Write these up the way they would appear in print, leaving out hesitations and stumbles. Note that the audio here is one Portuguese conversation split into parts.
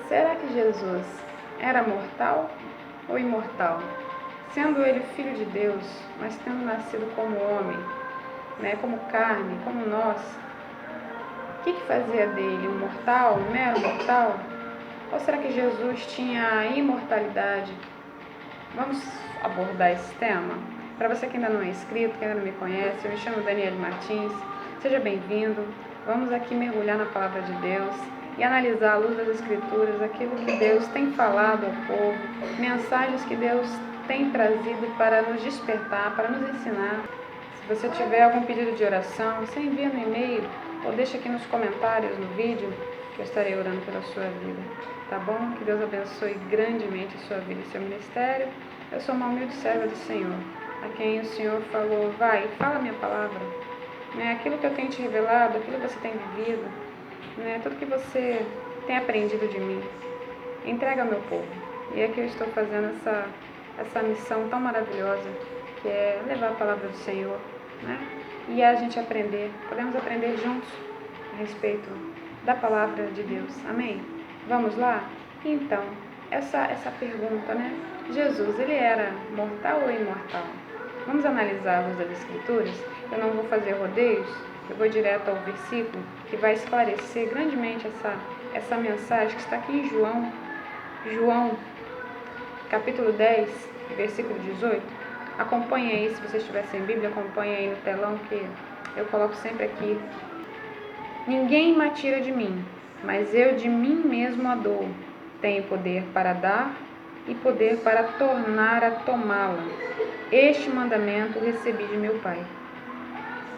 Será que Jesus era mortal ou imortal? Sendo ele filho de Deus, mas tendo nascido como homem, como carne, como nós, o que fazia dele? Um mortal, um mero mortal? Ou será que Jesus tinha a imortalidade? Vamos abordar esse tema? Para você que ainda não é inscrito, que ainda não me conhece, eu me chamo Daniele Martins, seja bem-vindo. Vamos aqui mergulhar na Palavra de Deus e analisar à luz das Escrituras aquilo que Deus tem falado ao povo, mensagens que Deus tem trazido para nos despertar, para nos ensinar. Se você tiver algum pedido de oração, você envia no e-mail ou deixa aqui nos comentários no vídeo, que eu estarei orando pela sua vida. Tá bom? Que Deus abençoe grandemente a sua vida e seu ministério. Eu sou uma humilde serva do Senhor, a quem o Senhor falou, vai, fala a minha palavra. Aquilo que eu tenho te revelado, aquilo que você tem vivido, tudo que você tem aprendido de mim, entrega ao meu povo. E é que eu estou fazendo essa missão tão maravilhosa, que é levar a palavra do Senhor, e a gente aprender, podemos aprender juntos a respeito da palavra de Deus. Amém? Vamos lá? Então, essa pergunta, Jesus, ele era mortal ou imortal? Vamos analisar a luz das Escrituras. Eu não vou fazer rodeios, eu vou direto ao versículo que vai esclarecer grandemente essa mensagem que está aqui em João, capítulo 10, versículo 18. Acompanhe aí, se você estiver sem Bíblia, acompanhe aí no telão que eu coloco sempre aqui. Ninguém me tira de mim, mas eu de mim mesmo a dou. Tenho poder para dar e poder para tornar a tomá-la. Este mandamento recebi de meu Pai.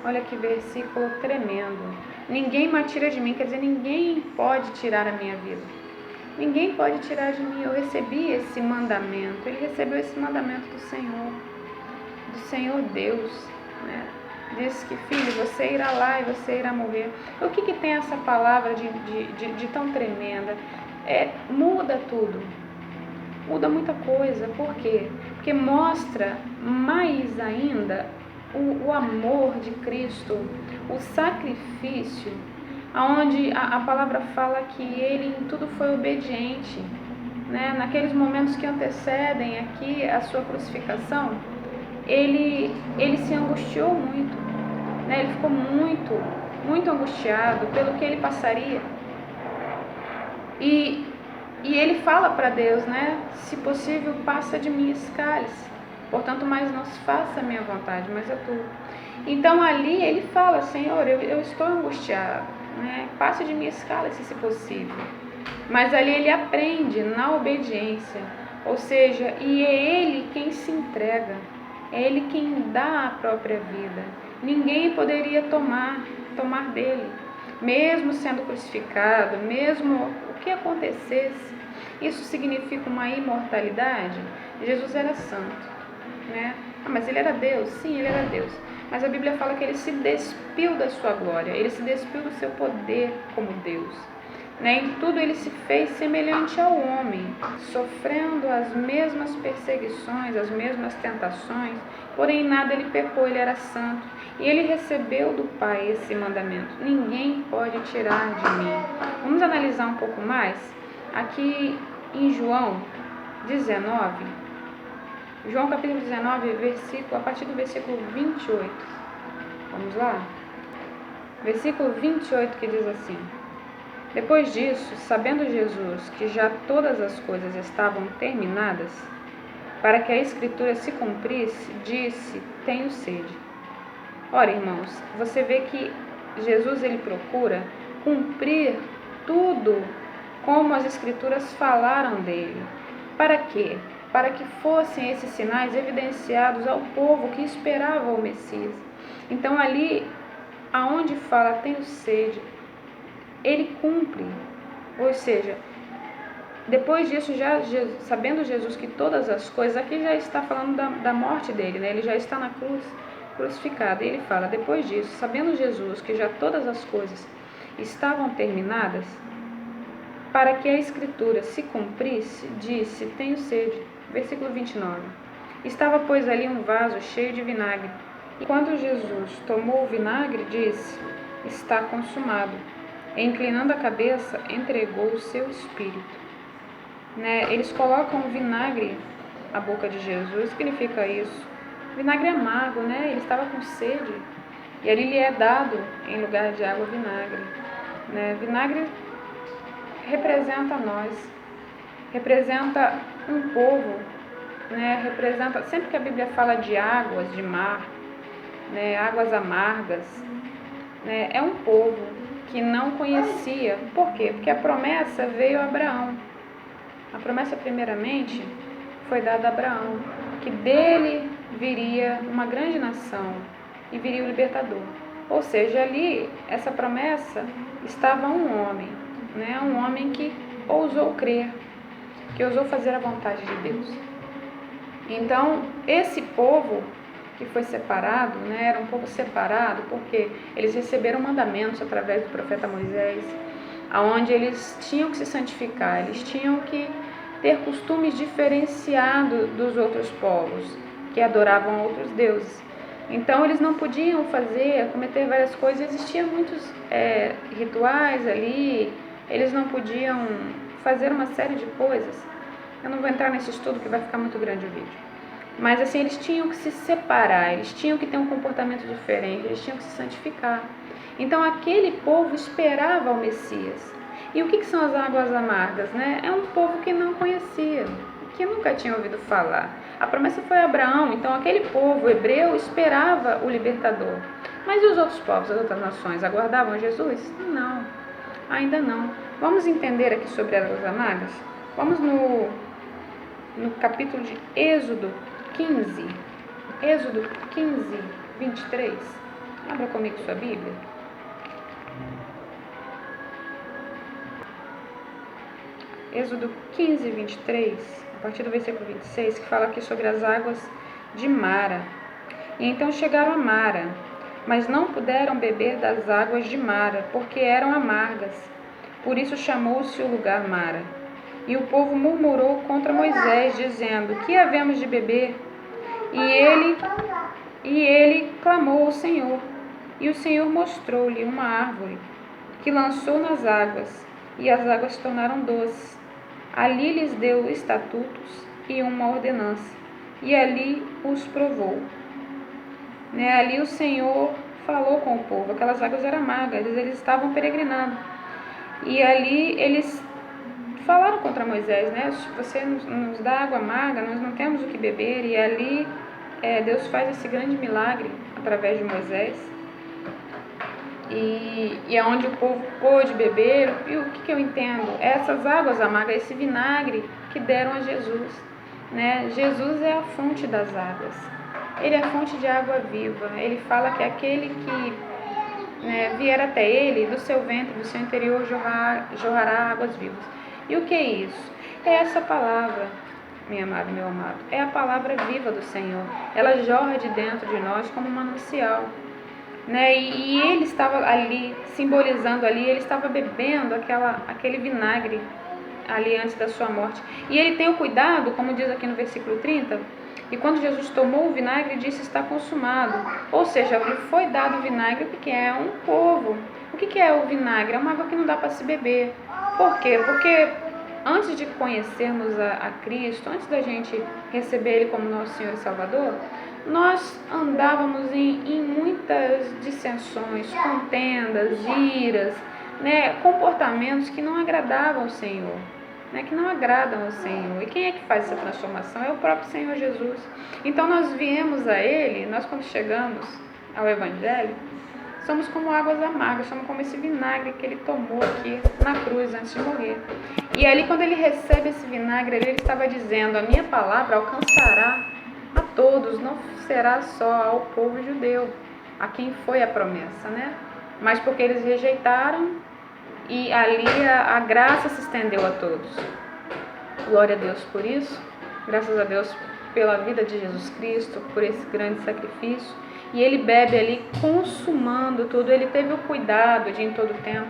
Olha que versículo tremendo. Ninguém me tira de mim, quer dizer, ninguém pode tirar a minha vida. Ninguém pode tirar de mim. Eu recebi esse mandamento. Ele recebeu esse mandamento do Senhor Deus, Diz que, filho, você irá lá e você irá morrer. O que tem essa palavra de tão tremenda? Muda tudo. Muda muita coisa. Por quê? Porque mostra mais ainda o amor de Cristo, o sacrifício, onde a palavra fala que ele em tudo foi obediente. Naqueles momentos que antecedem aqui a sua crucificação, ele se angustiou muito, ele ficou muito angustiado pelo que ele passaria. E ele fala para Deus, se possível, passa de mim esse cálice. Portanto, mais não se faça a minha vontade, mas a tua. Então, ali ele fala, Senhor, eu estou angustiado, passa de mim esse cálice, se possível. Mas ali ele aprende na obediência, ou seja, e é ele quem se entrega, é ele quem dá a própria vida. Ninguém poderia tomar dele, mesmo sendo crucificado, mesmo o que acontecesse. Isso significa uma imortalidade? Jesus era santo, mas ele era Deus? Sim, ele era Deus. Mas a Bíblia fala que ele se despiu da sua glória, ele se despiu do seu poder como Deus. Em tudo ele se fez semelhante ao homem, sofrendo as mesmas perseguições, as mesmas tentações, porém em nada ele pecou, ele era santo. E ele recebeu do Pai esse mandamento: ninguém pode tirar de mim. Vamos analisar um pouco mais? Aqui em João 19, João capítulo 19, a partir do versículo 28. Vamos lá? Versículo 28 que diz assim: Depois disso, sabendo Jesus que já todas as coisas estavam terminadas, para que a Escritura se cumprisse, disse: tenho sede. Ora, irmãos, você vê que Jesus ele procura cumprir tudo como as Escrituras falaram dele. Para quê? Para que fossem esses sinais evidenciados ao povo que esperava o Messias. Então ali, aonde fala tenho sede, ele cumpre. Ou seja, depois disso, já sabendo Jesus que todas as coisas, aqui já está falando da morte dele, ele já está na cruz, crucificado. E ele fala, depois disso, sabendo Jesus que já todas as coisas estavam terminadas, para que a Escritura se cumprisse, disse, tenho sede. Versículo 29. Estava, pois, ali um vaso cheio de vinagre. E quando Jesus tomou o vinagre, disse, está consumado. E, inclinando a cabeça, entregou o seu espírito. né? Eles colocam vinagre à boca de Jesus. O que significa isso? Vinagre amargo, né? Ele estava com sede e ali lhe é dado, em lugar de água, vinagre, né? Vinagre representa nós, representa um povo, né? Representa, sempre que a Bíblia fala de águas, de mar, né? Águas amargas, né? É um povo que não conhecia. Por quê? Porque a promessa veio a Abraão. A promessa, primeiramente, foi dada a Abraão, que dele viria uma grande nação e viria o libertador. Ou seja, ali, essa promessa estava um homem, né? Um homem que ousou crer, que ousou fazer a vontade de Deus. Então, esse povo que foi separado, né, era um povo separado porque eles receberam mandamentos através do profeta Moisés, aonde eles tinham que se santificar, eles tinham que ter costumes diferenciados dos outros povos que adoravam outros deuses. Então eles não podiam cometer várias coisas, existiam muitos rituais ali, eles não podiam fazer uma série de coisas. Eu não vou entrar nesse estudo que vai ficar muito grande o vídeo. Mas assim, eles tinham que se separar, eles tinham que ter um comportamento diferente, eles tinham que se santificar. Então aquele povo esperava o Messias. E o que são as águas amargas, né? É um povo que não conhecia, que nunca tinha ouvido falar. A promessa foi a Abraão, então aquele povo hebreu esperava o libertador. Mas e os outros povos, as outras nações, aguardavam Jesus? Não, ainda não. Vamos entender aqui sobre as águas amargas? Vamos no capítulo de Êxodo 15. Êxodo 15, 23. Abra comigo sua Bíblia. Êxodo 15, 23, a partir do versículo 26, que fala aqui sobre as águas de Mara. E então chegaram a Mara, mas não puderam beber das águas de Mara, porque eram amargas. Por isso chamou-se o lugar Mara. E o povo murmurou contra Moisés, dizendo: que havemos de beber? E ele clamou ao Senhor. E o Senhor mostrou-lhe uma árvore, que lançou nas águas, e as águas se tornaram doces. Ali lhes deu estatutos e uma ordenança, e ali os provou. Ali o Senhor falou com o povo. Aquelas águas eram amargas, eles estavam peregrinando. E ali eles falaram contra Moisés, né? Você nos dá água amarga, nós não temos o que beber. E ali Deus faz esse grande milagre através de Moisés. E é onde o povo pôde beber. E o que eu entendo? Essas águas amargas, esse vinagre que deram a Jesus, né? Jesus é a fonte das águas. Ele é a fonte de água viva. Ele fala que aquele que vier até ele, do seu ventre, do seu interior, jorrará águas vivas. E o que é isso? É essa palavra, minha amada, meu amado. É a palavra viva do Senhor. Ela jorra de dentro de nós como um manancial. E ele estava ali, simbolizando ali, ele estava bebendo aquele vinagre ali antes da sua morte. E ele tem o cuidado, como diz aqui no versículo 30, e quando Jesus tomou o vinagre, disse: está consumado. Ou seja, lhe foi dado o vinagre porque é um povo. O que é o vinagre? É uma água que não dá para se beber. Por quê? Porque antes de conhecermos a Cristo, antes da gente receber Ele como nosso Senhor e Salvador, nós andávamos em muitas dissensões, contendas, iras, comportamentos que não agradavam ao Senhor, que não agradam ao Senhor. E quem é que faz essa transformação? É o próprio Senhor Jesus. Então nós viemos a Ele, nós quando chegamos ao Evangelho, somos como águas amargas, somos como esse vinagre que Ele tomou aqui na cruz antes de morrer. E ali quando Ele recebe esse vinagre, Ele estava dizendo: a minha palavra alcançará a todos, não será só ao povo judeu, a quem foi a promessa, Mas porque eles rejeitaram, e ali a graça se estendeu a todos. Glória a Deus por isso, graças a Deus pela vida de Jesus Cristo, por esse grande sacrifício. E ele bebe ali, consumando tudo, ele teve o cuidado de em todo tempo.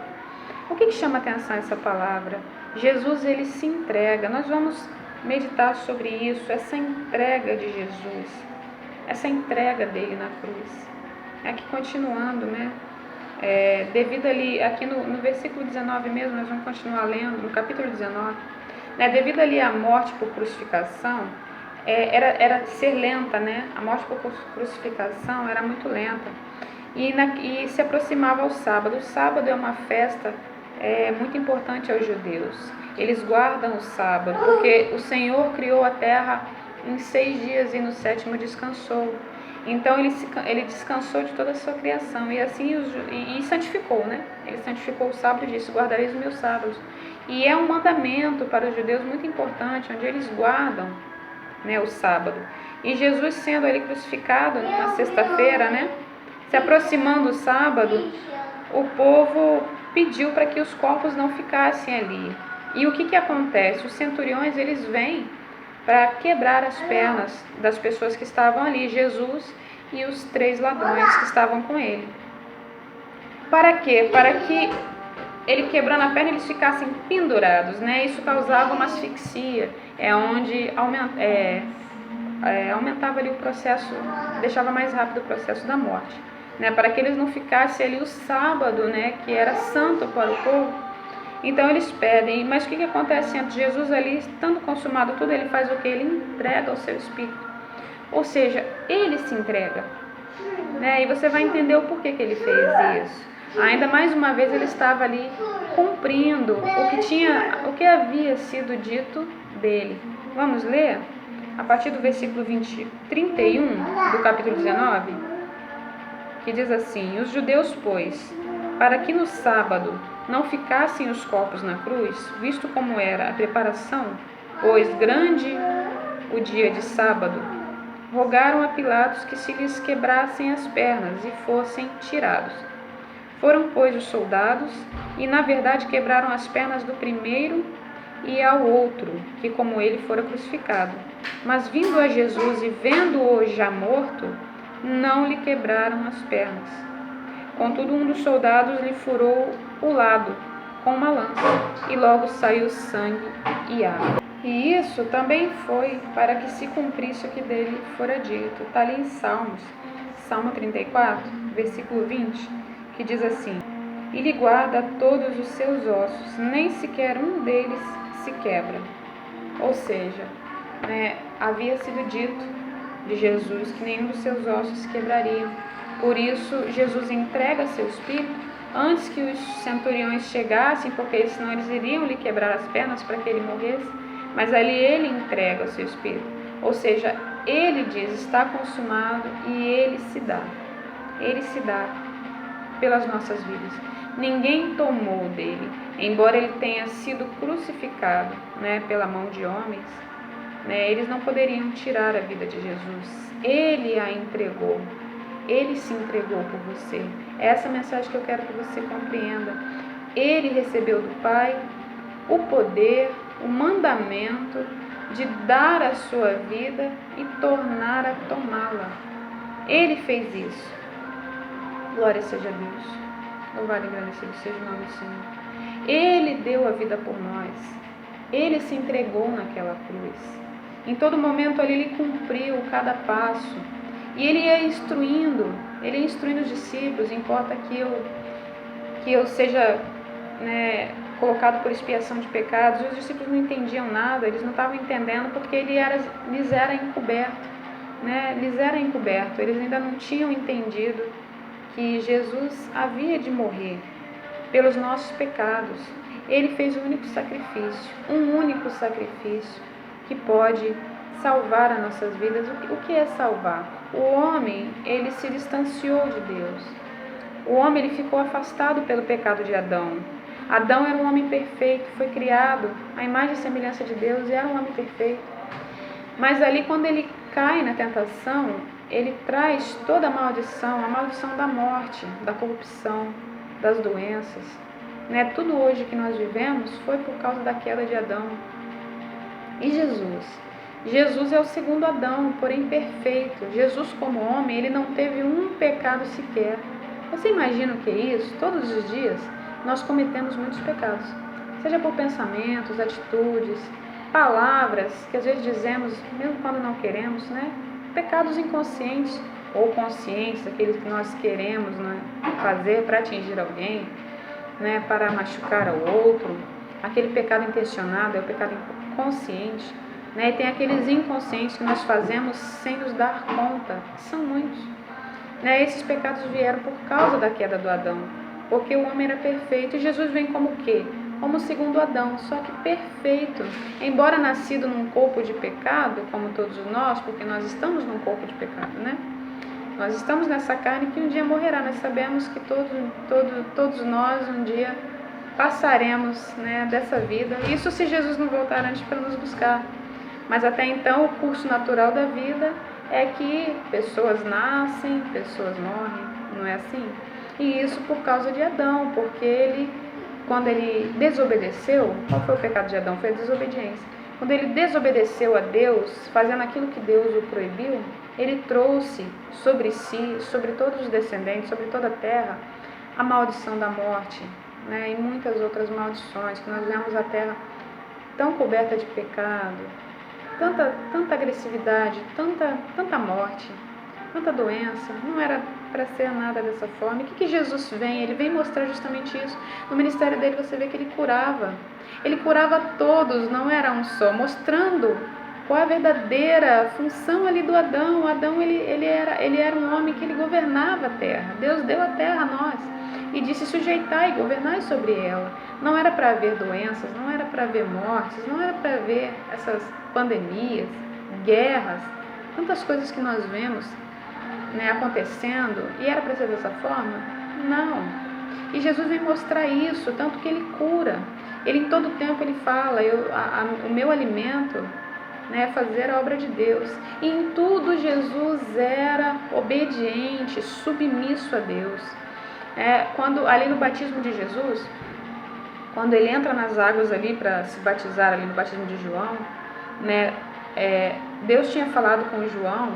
O que chama atenção essa palavra? Jesus, ele se entrega. Nós vamos meditar sobre isso, essa entrega de Jesus, essa entrega dele na cruz. Aqui continuando, devido ali, aqui no versículo 19 mesmo, nós vamos continuar lendo, no capítulo 19, né? Devido ali à morte por crucificação, era ser lenta, né? A morte por crucificação era muito lenta. E se aproximava ao sábado. O sábado é uma festa muito importante aos judeus. Eles guardam o sábado, porque o Senhor criou a terra em 6 dias e no 7º descansou. Então ele descansou de toda a sua criação e assim e santificou, né? Ele santificou o sábado e disse: guardareis os meus sábados. E é um mandamento para os judeus muito importante, onde eles guardam, né, o sábado. E Jesus, sendo ali crucificado na sexta-feira, né, se aproximando do sábado, o povo pediu para que os corpos não ficassem ali. E o que acontece? Os centuriões, eles vêm para quebrar as pernas das pessoas que estavam ali, Jesus e os 3 ladrões que estavam com ele. Para quê? Para que ele quebrando a perna, eles ficassem pendurados, né? Isso causava uma asfixia, onde aumentava ali o processo, deixava mais rápido o processo da morte, né? Para que eles não ficassem ali o sábado, né? Que era santo para o povo. Então eles pedem, mas o que acontece antes? Jesus ali, estando consumado tudo, ele faz o que? Ele entrega o seu espírito. Ou seja, ele se entrega, né? E você vai entender o porquê que ele fez isso. Ainda mais uma vez ele estava ali cumprindo o que havia sido dito dele. Vamos ler? A partir do versículo 31 do capítulo 19, que diz assim: os judeus, pois, para que no sábado não ficassem os corpos na cruz, visto como era a preparação, pois grande o dia de sábado, rogaram a Pilatos que se lhes quebrassem as pernas e fossem tirados. Foram, pois, os soldados, e na verdade quebraram as pernas do primeiro e ao outro, que como ele fora crucificado. Mas vindo a Jesus e vendo-o já morto, não lhe quebraram as pernas. Contudo, um dos soldados lhe furou o lado com uma lança, e logo saiu sangue e água. E isso também foi para que se cumprisse o que dele fora dito. Está ali em Salmo 34, versículo 20, que diz assim: e lhe guarda todos os seus ossos, nem sequer um deles se quebra. Ou seja, né, havia sido dito de Jesus que nenhum dos seus ossos se quebrariam. Por isso, Jesus entrega seu espírito antes que os centuriões chegassem, porque senão eles iriam lhe quebrar as pernas para que ele morresse. Mas ali ele entrega o seu espírito. Ou seja, ele diz: está consumado, e ele se dá. Ele se dá pelas nossas vidas. Ninguém tomou dele, embora ele tenha sido crucificado, né, pela mão de homens, né, eles não poderiam tirar a vida de Jesus. Ele a entregou. Ele se entregou por você. É essa mensagem que eu quero que você compreenda. Ele recebeu do Pai o poder, o mandamento de dar a sua vida e tornar a tomá-la. Ele fez isso. Glória seja a Deus. Louvado e agradecido seja o nome do Senhor. Ele deu a vida por nós. Ele se entregou naquela cruz. Em todo momento ali ele cumpriu cada passo. E ele ia instruindo os discípulos. Importa que eu seja, né, colocado por expiação de pecados. E os discípulos não entendiam nada, eles não estavam entendendo, porque lhes era encoberto, né? Lhes era encoberto. Eles ainda não tinham entendido que Jesus havia de morrer pelos nossos pecados. Ele fez um único sacrifício que pode salvar as nossas vidas. O que é salvar? O homem, ele se distanciou de Deus. O homem, ele ficou afastado pelo pecado de Adão. Adão era um homem perfeito, foi criado à imagem e semelhança de Deus, e era um homem perfeito. Mas ali, quando ele cai na tentação, ele traz toda a maldição da morte, da corrupção, das doenças, né? Tudo hoje que nós vivemos foi por causa da queda de Adão. E Jesus é o segundo Adão, porém perfeito. Jesus, como homem, ele não teve um pecado sequer. Você imagina o que é isso? Todos os dias nós cometemos muitos pecados, seja por pensamentos, atitudes, palavras que às vezes dizemos, mesmo quando não queremos, né? Pecados inconscientes ou conscientes, aqueles que nós queremos, né, fazer para atingir alguém, né, para machucar ao outro. aquele pecado intencionado, é o pecado consciente, né? E tem aqueles inconscientes que nós fazemos sem nos dar conta, são muitos. Né? Esses pecados vieram por causa da queda do Adão, porque o homem era perfeito, e Jesus vem como o quê? Como o segundo Adão, só que perfeito. Embora nascido num corpo de pecado, como todos nós, porque nós estamos num corpo de pecado, né? Nós estamos nessa carne que um dia morrerá. Nós sabemos que todos nós um dia passaremos, né, dessa vida. Isso se Jesus não voltar antes para nos buscar. Mas até então o curso natural da vida é que pessoas nascem, pessoas morrem, não é assim? E isso por causa de Adão, porque quando ele desobedeceu, qual foi o pecado de Adão? Foi a desobediência. Quando ele desobedeceu a Deus, fazendo aquilo que Deus o proibiu, ele trouxe sobre si, sobre todos os descendentes, sobre toda a terra, a maldição da morte, né? E muitas outras maldições, que nós vemos a terra tão coberta de pecado, tanta agressividade, tanta morte, tanta doença. Não era para ser nada dessa forma. E o que Jesus vem? Ele vem mostrar justamente isso. No ministério dele você vê que ele curava. Ele curava todos, não era um só, mostrando qual é a verdadeira função ali do Adão. O Adão ele era um homem que ele governava a terra. Deus deu a terra a nós e disse sujeitar e governar sobre ela. Não era para haver doenças, não era para haver mortes, não era para haver essas pandemias, guerras, tantas coisas que nós vemos, né, acontecendo. E era para ser dessa forma? Não. E Jesus vem mostrar isso, tanto que ele cura. Ele em todo tempo ele fala, o meu alimento, né, é fazer a obra de Deus. E em tudo Jesus era obediente, submisso a Deus. Quando ali no batismo de Jesus, quando ele entra nas águas ali para se batizar ali no batismo de João, né, Deus tinha falado com João,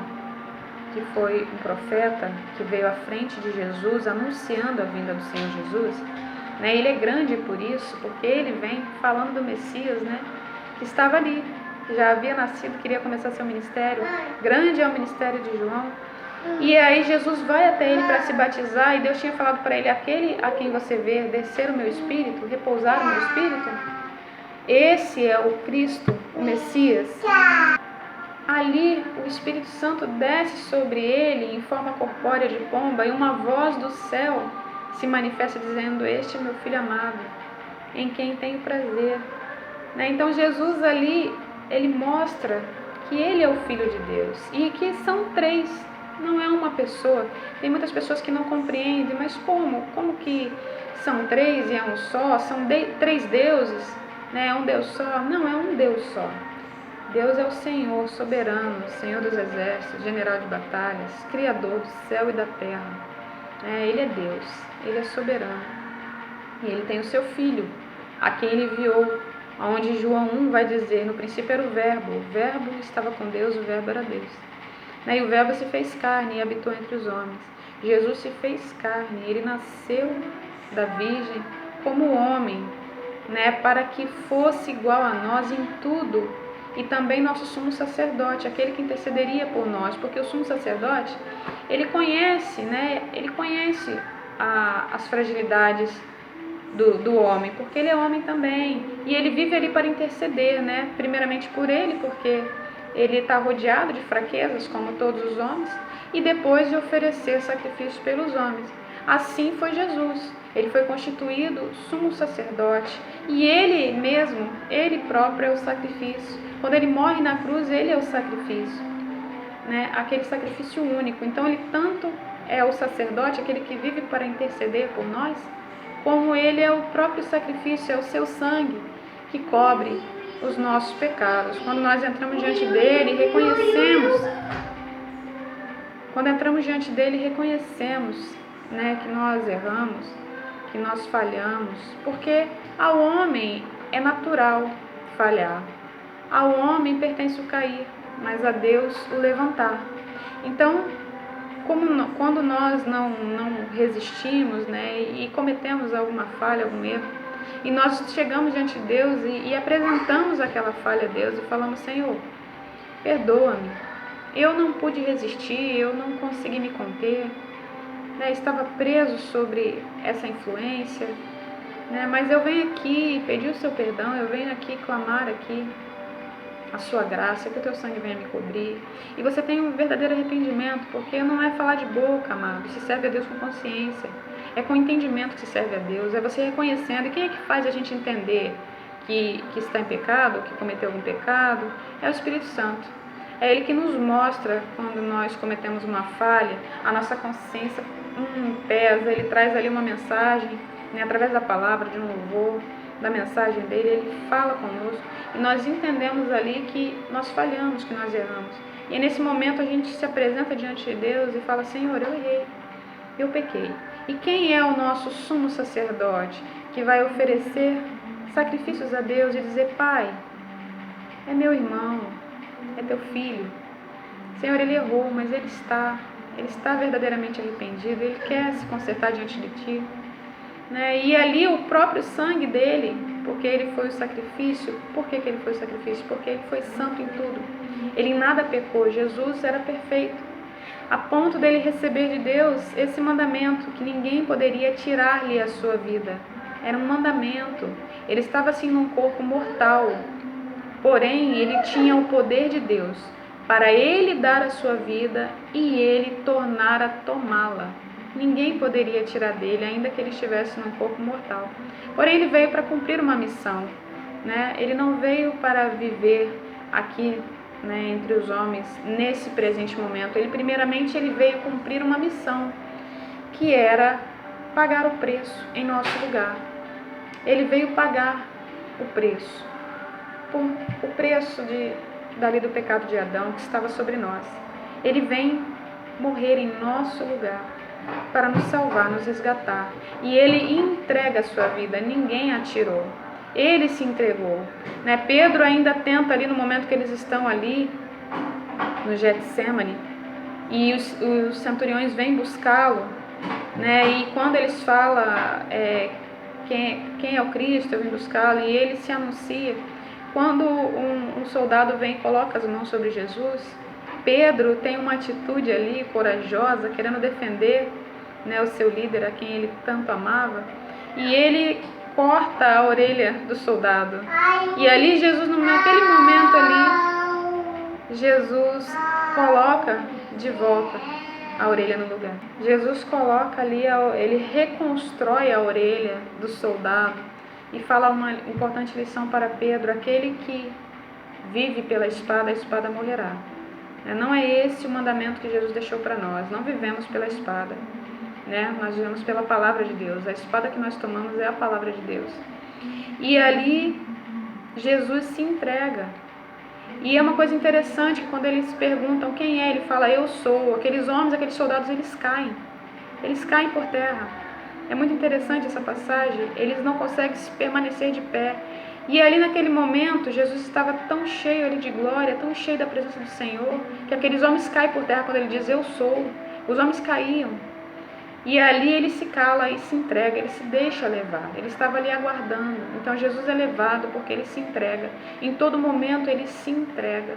que foi um profeta que veio à frente de Jesus, anunciando a vinda do Senhor Jesus. Né? Ele é grande por isso, porque ele vem falando do Messias, né, que estava ali, que já havia nascido, queria começar seu ministério. Grande é o ministério de João. E aí Jesus vai até ele para se batizar, e Deus tinha falado para ele: aquele a quem você vê descer o meu Espírito, repousar o meu Espírito, esse é o Cristo, o Messias. Ali o Espírito Santo desce sobre ele em forma corpórea de pomba, e uma voz do céu se manifesta dizendo: este é meu Filho amado, em quem tenho prazer. Então Jesus ali, ele mostra que ele é o Filho de Deus, e que são três, não é uma pessoa. Tem muitas pessoas que não compreendem, mas como que são três e é um só? São três deuses, né? É um Deus só? Não, é um Deus só. Deus é o Senhor soberano, Senhor dos exércitos, general de batalhas, Criador do céu e da terra. Ele é Deus, Ele é soberano. E Ele tem o seu Filho, a quem Ele enviou, onde João 1 vai dizer: no princípio era o Verbo estava com Deus, o Verbo era Deus. E o Verbo se fez carne e habitou entre os homens. Jesus se fez carne, Ele nasceu da Virgem como homem, né, para que fosse igual a nós em tudo. E também nosso sumo sacerdote, aquele que intercederia por nós, porque o sumo sacerdote, ele conhece, né, as fragilidades do homem, porque ele é homem também, e ele vive ali para interceder, né, primeiramente por ele, porque ele está rodeado de fraquezas, como todos os homens, e depois de oferecer sacrifício pelos homens. Assim foi Jesus. Ele foi constituído sumo sacerdote, e ele mesmo, ele próprio é o sacrifício. Quando ele morre na cruz, ele é o sacrifício, né? Aquele sacrifício único. Então ele tanto é o sacerdote, aquele que vive para interceder por nós, como ele é o próprio sacrifício, é o seu sangue que cobre os nossos pecados. Quando nós entramos diante dele, reconhecemos, né, que nós erramos, que nós falhamos, porque ao homem é natural falhar, ao homem pertence o cair, mas a Deus o levantar. Então, quando nós não resistimos, né, e cometemos alguma falha, algum erro, e nós chegamos diante de Deus e apresentamos aquela falha a Deus e falamos: Senhor, perdoa-me, eu não pude resistir, eu não consegui me conter, né, estava preso sobre essa influência, né? Mas eu venho aqui pedir o seu perdão, eu venho aqui clamar aqui a sua graça, que o teu sangue venha me cobrir. E você tem um verdadeiro arrependimento, porque não é falar de boca, amado, se serve a Deus com consciência. É com entendimento que se serve a Deus, é você reconhecendo. E quem é que faz a gente entender que está em pecado, que cometeu algum pecado? É o Espírito Santo. É Ele que nos mostra quando nós cometemos uma falha, a nossa consciência pesa, Ele traz ali uma mensagem, né, através da palavra, de um louvor, da mensagem dele, Ele fala conosco e nós entendemos ali que nós falhamos, que nós erramos. E nesse momento a gente se apresenta diante de Deus e fala: Senhor, eu errei, eu pequei. E quem é o nosso sumo sacerdote que vai oferecer sacrifícios a Deus e dizer: Pai, é meu irmão, é teu filho. Senhor, ele errou, mas ele está verdadeiramente arrependido, ele quer se consertar diante de ti. Né? E ali o próprio sangue dele, porque ele foi o sacrifício. Por que ele foi o sacrifício? Porque ele foi santo em tudo. Ele em nada pecou. Jesus era perfeito, a ponto dele receber de Deus esse mandamento, que ninguém poderia tirar-lhe a sua vida. Era um mandamento. Ele estava assim num corpo mortal, porém ele tinha o poder de Deus para ele dar a sua vida e ele tornar a tomá-la. Ninguém poderia tirar dele, ainda que ele estivesse num corpo mortal. Porém, ele veio para cumprir uma missão, né? Ele não veio para viver aqui, né, entre os homens, nesse presente momento. Primeiramente, ele veio cumprir uma missão, que era pagar o preço em nosso lugar. Ele veio pagar o preço, o preço dali do pecado de Adão que estava sobre nós. Ele vem morrer em nosso lugar, para nos salvar, nos resgatar. E ele entrega a sua vida, ninguém a tirou. Ele se entregou. Né? Pedro ainda tenta ali no momento que eles estão ali, no Getsemane, e os centuriões vêm buscá-lo. Né? E quando eles falam quem é o Cristo, eu vim buscá-lo, e ele se anuncia. Quando um soldado vem e coloca as mãos sobre Jesus, Pedro tem uma atitude ali corajosa, querendo defender, né, o seu líder, a quem ele tanto amava, e ele corta a orelha do soldado. E ali Jesus, naquele momento ali, Jesus coloca de volta a orelha no lugar. Jesus coloca ali, ele reconstrói a orelha do soldado e fala uma importante lição para Pedro: aquele que vive pela espada, a espada morrerá. Não é esse o mandamento que Jesus deixou para nós. Não vivemos pela espada, né? Nós vivemos pela palavra de Deus. A espada que nós tomamos é a palavra de Deus. E ali Jesus se entrega. E é uma coisa interessante que quando eles perguntam quem é, ele fala: eu sou. Aqueles homens, aqueles soldados, eles caem por terra. É muito interessante essa passagem. Eles não conseguem permanecer de pé. E ali naquele momento, Jesus estava tão cheio ali de glória, tão cheio da presença do Senhor, que aqueles homens caem por terra quando ele diz: eu sou. Os homens caíam. E ali ele se cala e se entrega, ele se deixa levar. Ele estava ali aguardando. Então Jesus é levado porque ele se entrega. Em todo momento ele se entrega.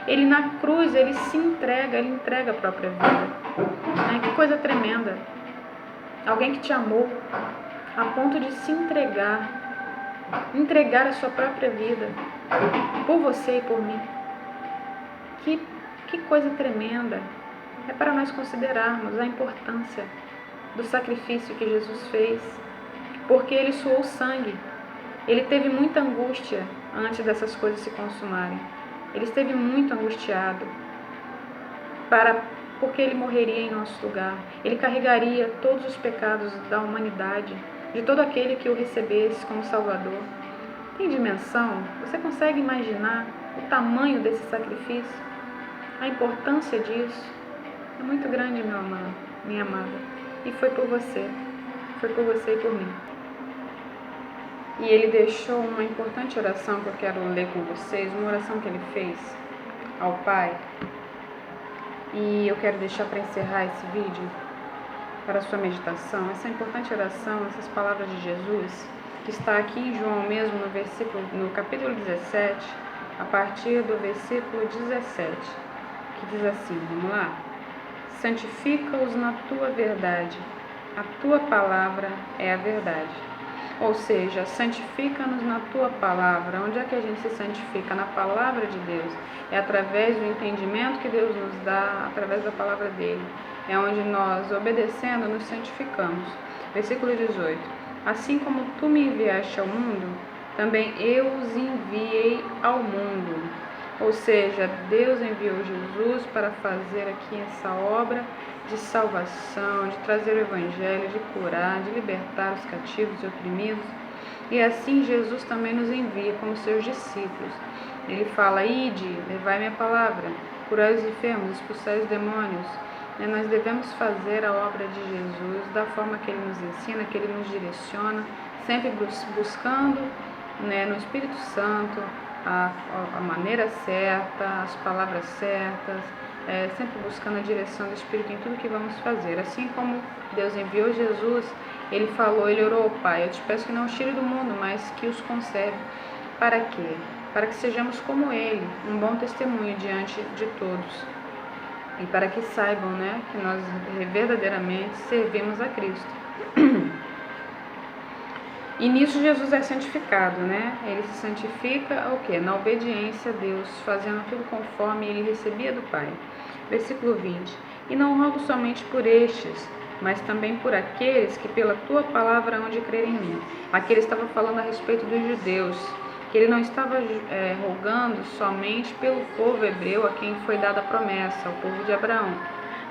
Ele na cruz, ele se entrega, ele entrega a própria vida. Que coisa tremenda. Alguém que te amou a ponto de se entregar a sua própria vida por você e por mim. Que coisa tremenda. É para nós considerarmos a importância do sacrifício que Jesus fez, porque ele suou sangue. Ele teve muita angústia antes dessas coisas se consumarem. Ele esteve muito angustiado porque ele morreria em nosso lugar. Ele carregaria todos os pecados da humanidade, de todo aquele que o recebesse como Salvador. Tem dimensão? Você consegue imaginar o tamanho desse sacrifício? A importância disso é muito grande, meu amado, minha amada. E foi por você e por mim. E ele deixou uma importante oração que eu quero ler com vocês, uma oração que ele fez ao Pai. E eu quero deixar para encerrar esse vídeo, para a sua meditação, essa importante oração, essas palavras de Jesus, que está aqui em João mesmo, no capítulo 17, a partir do versículo 17, que diz assim, vamos lá: santifica-os na tua verdade, a tua palavra é a verdade. Ou seja, santifica-nos na tua palavra. Onde é que a gente se santifica? Na palavra de Deus. É através do entendimento que Deus nos dá, através da palavra dele. É onde nós, obedecendo, nos santificamos. Versículo 18. Assim como tu me enviaste ao mundo, também eu os enviei ao mundo. Ou seja, Deus enviou Jesus para fazer aqui essa obra de salvação, de trazer o evangelho, de curar, de libertar os cativos e oprimidos. E assim Jesus também nos envia como seus discípulos. Ele fala: ide, levai minha palavra, curai os enfermos, expulsai os demônios. Nós devemos fazer a obra de Jesus da forma que ele nos ensina, que ele nos direciona, sempre buscando no Espírito Santo a maneira certa, as palavras certas, sempre buscando a direção do Espírito em tudo que vamos fazer. Assim como Deus enviou Jesus, ele falou, ele orou ao Pai: eu te peço que não os tire do mundo, mas que os conserve. Para quê? Para que sejamos como ele, um bom testemunho diante de todos. E para que saibam, que nós verdadeiramente servimos a Cristo. E nisso Jesus é santificado, Ele se santifica o quê? Na obediência a Deus, fazendo tudo conforme ele recebia do Pai. Versículo 20. E não rogo somente por estes, mas também por aqueles que pela tua palavra hão de crer em mim. Aqui ele estava falando a respeito dos judeus, que ele não estava rogando somente pelo povo hebreu a quem foi dada a promessa, ao povo de Abraão,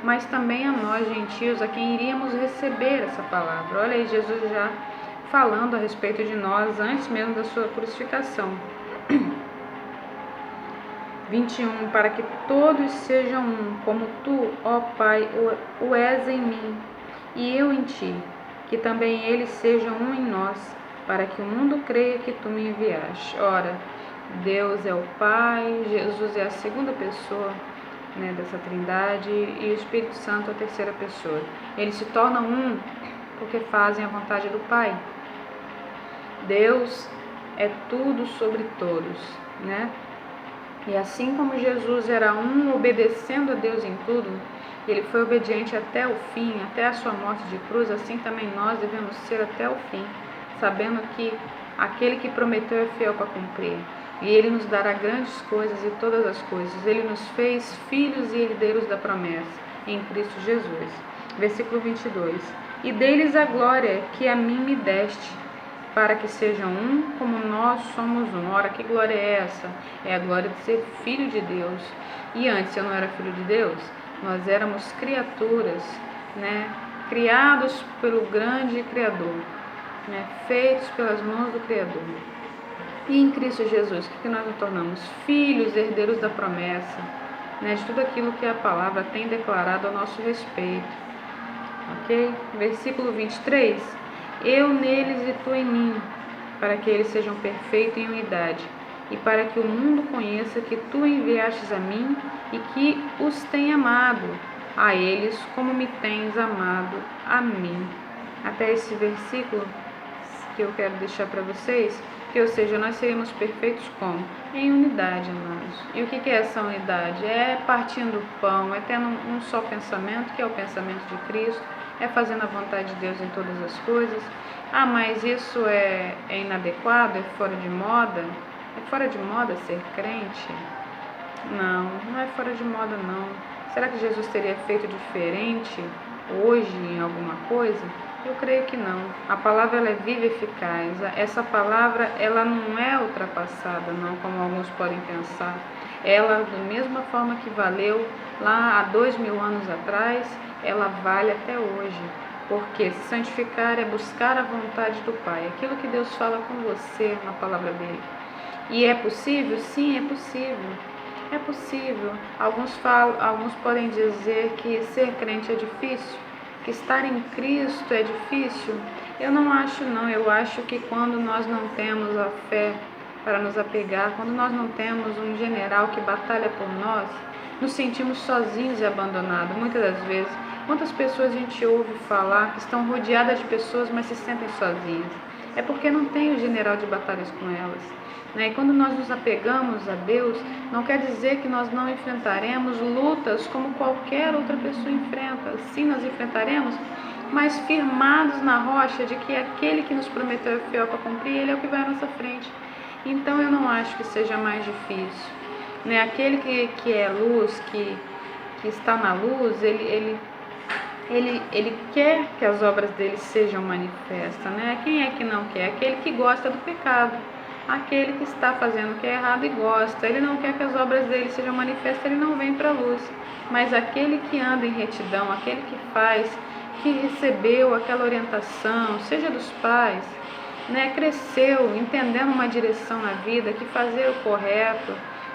mas também a nós gentios, a quem iríamos receber essa palavra. Olha aí Jesus já falando a respeito de nós antes mesmo da sua crucificação. 21. Para que todos sejam um, como tu, ó Pai, o és em mim e eu em ti, que também eles sejam um em nós, para que o mundo creia que tu me enviaste. Ora, Deus é o Pai, Jesus é a segunda pessoa dessa trindade e o Espírito Santo a terceira pessoa. Eles se tornam um porque fazem a vontade do Pai. Deus é tudo sobre todos, E assim como Jesus era um, obedecendo a Deus em tudo, ele foi obediente até o fim, até a sua morte de cruz, assim também nós devemos ser até o fim, sabendo que aquele que prometeu é fiel para cumprir. E ele nos dará grandes coisas e todas as coisas. Ele nos fez filhos e herdeiros da promessa em Cristo Jesus. Versículo 22. E deles a glória que a mim me deste, para que sejam um como nós somos um. Ora, que glória é essa? É a glória de ser filho de Deus. E antes eu não era filho de Deus? Nós éramos criaturas, criados pelo grande Criador, feitos pelas mãos do Criador. E em Cristo Jesus, o que nós nos tornamos? Filhos, herdeiros da promessa, de tudo aquilo que a palavra tem declarado a nosso respeito. Ok? Versículo 23. Eu neles e tu em mim, para que eles sejam perfeitos em unidade, e para que o mundo conheça que tu enviastes a mim e que os tem amado a eles como me tens amado a mim. Até esse versículo que eu quero deixar para vocês, que ou seja, nós seremos perfeitos como? Em unidade, amados. E o que é essa unidade? É partindo o pão, é tendo um só pensamento, que é o pensamento de Cristo, é fazendo a vontade de Deus em todas as coisas. Ah, mas isso é inadequado? É fora de moda? É fora de moda ser crente? Não, não é fora de moda não. Será que Jesus teria feito diferente hoje em alguma coisa? Eu creio que não. A palavra ela é viva e eficaz. Essa palavra ela não é ultrapassada, não, como alguns podem pensar. Ela, da mesma forma que valeu lá há 2000 anos atrás, ela vale até hoje. Porque se santificar é buscar a vontade do Pai, aquilo que Deus fala com você na palavra dele. E é possível? Sim, é possível. É possível. Alguns podem dizer que ser crente é difícil, que estar em Cristo é difícil. Eu não acho não, eu acho que quando nós não temos a fé para nos apegar, quando nós não temos um general que batalha por nós, nos sentimos sozinhos e abandonados. Muitas das vezes, quantas pessoas a gente ouve falar que estão rodeadas de pessoas, mas se sentem sozinhas? É porque não tem o general de batalhas com elas. E quando nós nos apegamos a Deus, não quer dizer que nós não enfrentaremos lutas como qualquer outra pessoa enfrenta. Sim, nós enfrentaremos, mas firmados na rocha de que aquele que nos prometeu é fiel para cumprir, ele é o que vai à nossa frente. Então eu não acho que seja mais difícil, né? Aquele que é luz, que está na luz, ele quer que as obras dele sejam manifestas, né? Quem é que não quer? Aquele que gosta do pecado, aquele que está fazendo o que é errado e gosta. Ele não quer que as obras dele sejam manifestas, ele não vem para a luz. Mas aquele que anda em retidão, aquele que faz, que recebeu aquela orientação, seja dos pais, né? Cresceu entendendo uma direção na vida, que fazer o correto,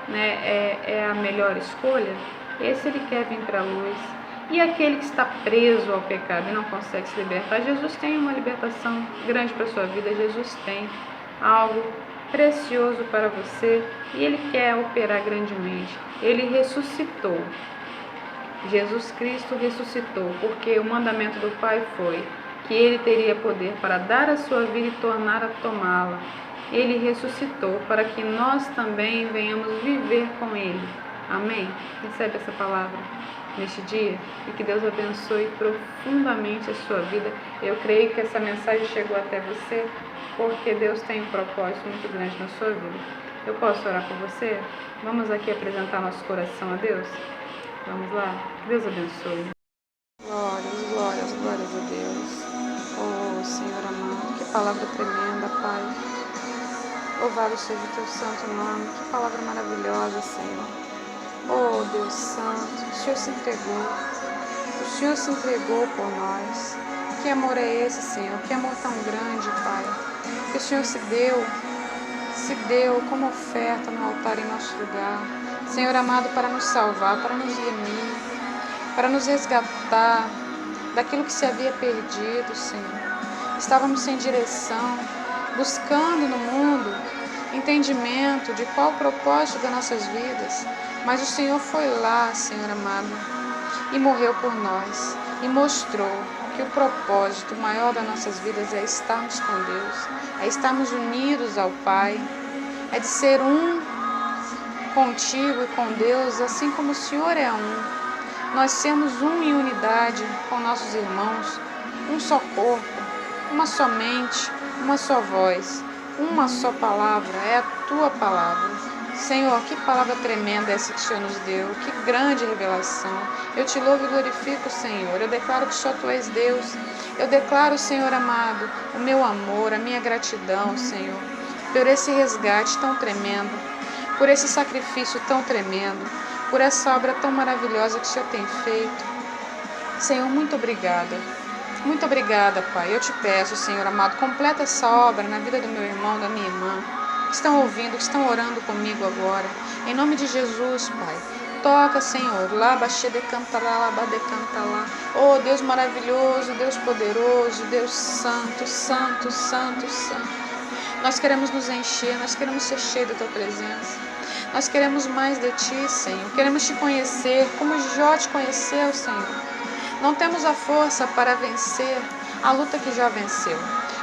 né, é a melhor escolha, esse ele quer vir para a luz. E aquele que está preso ao pecado e não consegue se libertar, Jesus tem uma libertação grande para a sua vida, Jesus tem algo precioso para você e ele quer operar grandemente. Ele ressuscitou. Jesus Cristo ressuscitou, porque o mandamento do Pai foi que ele teria poder para dar a sua vida e tornar a tomá-la. Ele ressuscitou para que nós também venhamos viver com ele. Amém? Recebe essa palavra neste dia e que Deus abençoe profundamente a sua vida. Eu creio que essa mensagem chegou até você porque Deus tem um propósito muito grande na sua vida. Eu posso orar por você? Vamos aqui apresentar nosso coração a Deus? Vamos lá? Deus abençoe. Glórias, glórias, glórias a Deus. Oh, Senhor amado, que palavra tremenda, Pai. Louvado seja o teu santo nome. Que palavra maravilhosa, Senhor. Oh, Deus Santo, o Senhor se entregou. O Senhor se entregou por nós. Que amor é esse, Senhor? Que amor tão grande, Pai. Que o Senhor se deu como oferta no altar em nosso lugar. Senhor amado, para nos salvar, para nos remir, para nos resgatar daquilo que se havia perdido, Senhor. Estávamos sem direção, buscando no mundo entendimento de qual o propósito das nossas vidas, mas o Senhor foi lá, Senhor amado, e morreu por nós, e mostrou que o propósito maior das nossas vidas é estarmos com Deus, é estarmos unidos ao Pai, é de ser um contigo e com Deus, assim como o Senhor é um. Nós sermos um em unidade com nossos irmãos, um só corpo, uma só mente, uma só voz, uma só palavra, é a Tua palavra. Senhor, que palavra tremenda é essa que o Senhor nos deu, que grande revelação. Eu te louvo e glorifico, Senhor. Eu declaro que só Tu és Deus. Eu declaro, Senhor amado, o meu amor, a minha gratidão, Senhor, por esse resgate tão tremendo, por esse sacrifício tão tremendo, por essa obra tão maravilhosa que o Senhor tem feito. Senhor, muito obrigada. Muito obrigada, Pai. Eu te peço, Senhor amado, completa essa obra na vida do meu irmão, da minha irmã, que estão ouvindo, que estão orando comigo agora. Em nome de Jesus, Pai. Toca, Senhor. Lá, baixê de canta lá, de canta lá. Oh, Deus maravilhoso, Deus poderoso, Deus santo, santo, santo, santo. Nós queremos nos encher, nós queremos ser cheios da Tua presença. Nós queremos mais de Ti, Senhor. Queremos Te conhecer como Jó te conheceu, Senhor. Não temos a força para vencer a luta que já venceu,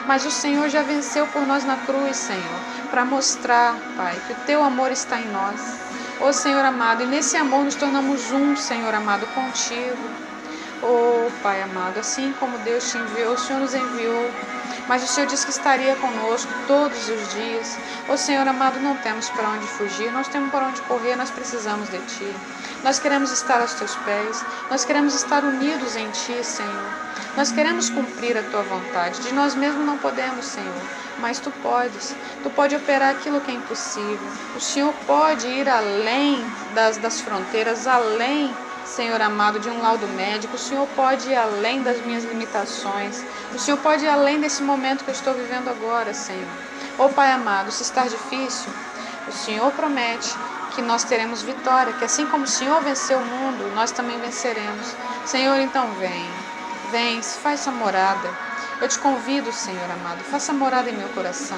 mas o Senhor já venceu por nós na cruz, Senhor, para mostrar, Pai, que o Teu amor está em nós. Ô Senhor amado, e nesse amor nos tornamos um, Senhor amado, contigo. Oh, Pai amado, assim como Deus te enviou, o Senhor nos enviou, mas o Senhor disse que estaria conosco todos os dias. Ô Senhor amado, não temos para onde fugir, não temos para onde correr, nós precisamos de Ti. Nós queremos estar aos Teus pés, nós queremos estar unidos em Ti, Senhor. Nós queremos cumprir a Tua vontade, de nós mesmos não podemos, Senhor, mas Tu podes. Tu pode operar aquilo que é impossível. O Senhor pode ir além das fronteiras, além, Senhor amado, de um laudo médico. O Senhor pode ir além das minhas limitações. O Senhor pode ir além desse momento que eu estou vivendo agora, Senhor. Ô Pai amado, se está difícil, o Senhor promete que nós teremos vitória, que assim como o Senhor venceu o mundo, nós também venceremos. Senhor, então vem, faça morada. Eu te convido, Senhor amado, faça morada em meu coração.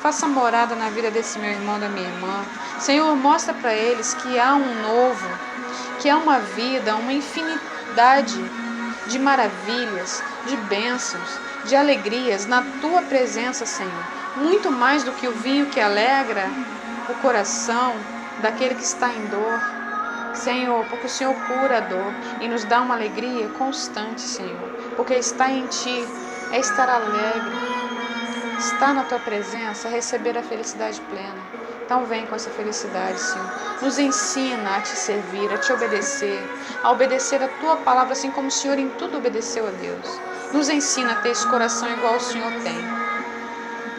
Faça morada na vida desse meu irmão, da minha irmã. Senhor, mostra para eles que há um novo, que há uma vida, uma infinidade de maravilhas, de bênçãos, de alegrias na Tua presença, Senhor. Muito mais do que o vinho que alegra o coração daquele que está em dor. Senhor, porque o Senhor cura a dor e nos dá uma alegria constante, Senhor, porque estar em Ti é estar alegre, estar na Tua presença, receber a felicidade plena. Então vem com essa felicidade, Senhor. Nos ensina a Te servir, a Te obedecer, a obedecer a Tua palavra, assim como o Senhor em tudo obedeceu a Deus. Nos ensina a ter esse coração igual o Senhor tem.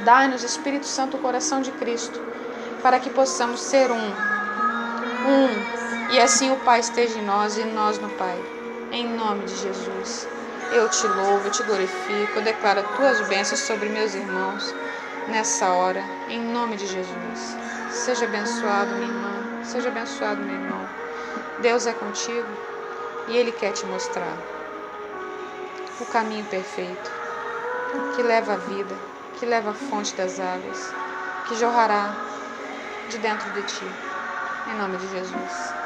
Dai-nos, Espírito Santo, o coração de Cristo, para que possamos ser um, e assim o Pai esteja em nós e nós no Pai. Em nome de Jesus, eu Te louvo, eu Te glorifico, eu declaro Tuas bênçãos sobre meus irmãos nessa hora, em nome de Jesus. Seja abençoado, minha irmã, seja abençoado, meu irmão. Deus é contigo e Ele quer te mostrar o caminho perfeito, que leva à vida, que leva à fonte das águas, que jorrará de dentro de ti. Em nome de Jesus.